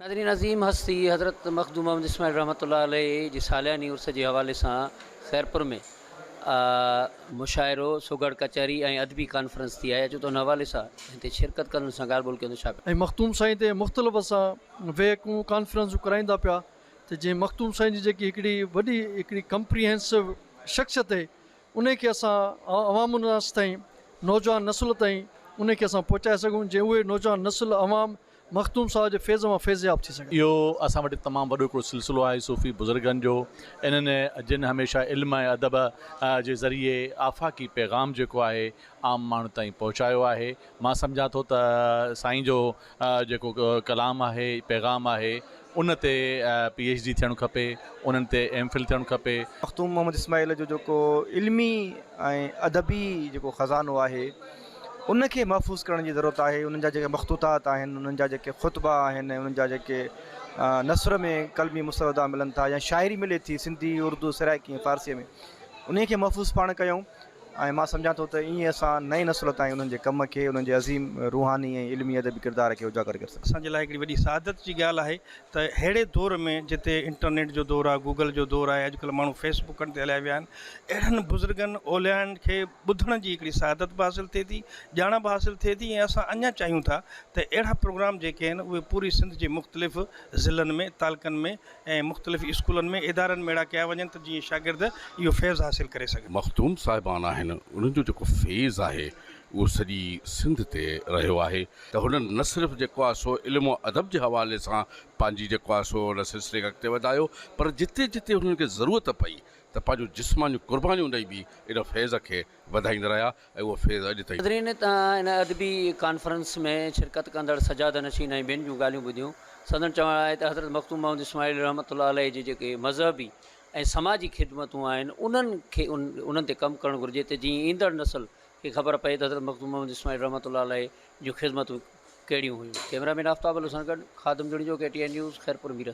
नाज़रीन अज़ीम हस्ती हज़रत मखदूम मोहम्मद इस्माइल रहमतुल्लाह अलैह जी सालियानी उर्स जे हवाले सां खैरपुर में मुशाइरो सुगड़ कचहरी ऐं अदबी कॉन्फ्रेंस थी आहे। अचो त हुन हवाले सां हिते शिरकत करण सां ॻाल्हि ॿोल कयूं छा ऐं मखदूम साईं ते मुख़्तलिफ़ असां वेकूं कॉन्फ्रेंसूं कराईंदा पिया त जीअं मखदूम साईं जी जेकी हिकिड़ी वॾी हिकिड़ी कंप्रीहेंसिव शख़्सियत आहे उनखे असां अवामुनास ताईं नौजवान नस्ल ताईं उनखे असां पहुचाए सघूं जीअं उहे नौजवान नस्ल अवाम मखदूम साहिब जे फैज़ मां फैज़याब थी सघे। इहो असां वटि तमामु वॾो हिकिड़ो सिलसिलो आहे सूफ़ी बुज़ुर्गनि जो। इन्हनि जिन हमेशह इल्म ऐं अदब जे ज़रिए आफ़ाक़ी पैगाम जेको आहे आम माण्हू ताईं पहुचायो आहे। मां सम्झां थो त साईं जो जेको कलाम आहे पैगाम आहे उन ते PhD थियणु खपे, उन्हनि ते MPhil थियणु खपे। मखदूम मोहम्मद इस्माइल जो जेको इल्मी ऐं अदबी जेको ख़ज़ानो आहे उनखे महफ़ूज़ करण जी ज़रूरत आहे। उन्हनि जा जेके मख़तूतात आहिनि, उन्हनि जा जेके ख़ुतबा आहिनि, उन्हनि जा जेके नसर में कलमी मुसवदा मिलनि था या शाइरी मिले थी सिंधी उर्दू सराइकी फ़ारसीअ में, उनखे महफ़ूज़ पाण कयूं। ऐं मां सम्झां थो त ईअं असां नई नस्ल ताईं उन्हनि जे कम खे, उन्हनि जे अज़ीम रूहानी ऐं इल्मी अदबी किरदार खे उजागर करे सघूं। असांजे लाइ हिकिड़ी वॾी सआदत जी ॻाल्हि आहे त अहिड़े दौर में जिते इंटरनेट जो दौरु आहे, गूगल जो दौरु आहे, अॼुकल्ह माण्हू फेसबुकनि ते हलिया विया आहिनि, अहिड़नि बुज़ुर्गनि ओलियानि खे ॿुधण जी हिकिड़ी सआदत बि हासिलु थिए थी, ॼाण बि हासिलु थिए थी। ऐं असां अञा चाहियूं था त अहिड़ा प्रोग्राम जेके आहिनि उहे पूरी सिंध जे मुख़्तलिफ़ ज़िलनि में, तालुकनि में ऐं मुख़्तलिफ़ स्कूलनि में, इदारनि में अहिड़ा कया वञनि त जीअं शागिर्द इहो फैज़ हासिलु करे सघनि। मखदूम साहिबान आहिनि, उन्हनि जो जेको फेज़ आहे उहो सॼी सिंध ते रहियो आहे। त हुननि न सिर्फ़ु जेको आहे सो इल्मु अदब जे हवाले सां पंहिंजी जेको आहे सो हुन सिलसिले खे अॻिते वधायो, पर जिते जिते हुननि खे ज़रूरत पई त पंहिंजो जिस्मानियूं कुर्बानियूं ॾेई बि इन फैज़ खे वधाईंदा रहिया ऐं उहो फैज़ अॼु ताईं। नाज़रीन तव्हां हिन अदबी कॉन्फ्रेंस में शिरकत कंदड़ सजाद नशीन ऐं ॿियनि जूं ॻाल्हियूं ॿुधियूं। संदन चवणु आहे त हज़रत मखदूम मोहम्मद इस्माइल रहमतुल्लाह अलैह जी जेके मज़हबी ऐं समाजी ख़िदमतूं आहिनि उन्हनि खे उन्हनि ते कमु करणु घुरिजे त जीअं ईंदड़ नस्ल खे ख़बर पए त हज़रत मखदूम मोहम्मद इस्माइल रहमतुल्लाह अलैह जूं ख़िदमतूं कहिड़ियूं हुयूं। कैमरामैन आफ्ताब अल सां गॾु ख़ादम जुड़िजो KTN न्यूज़ खैरपुर मीरस।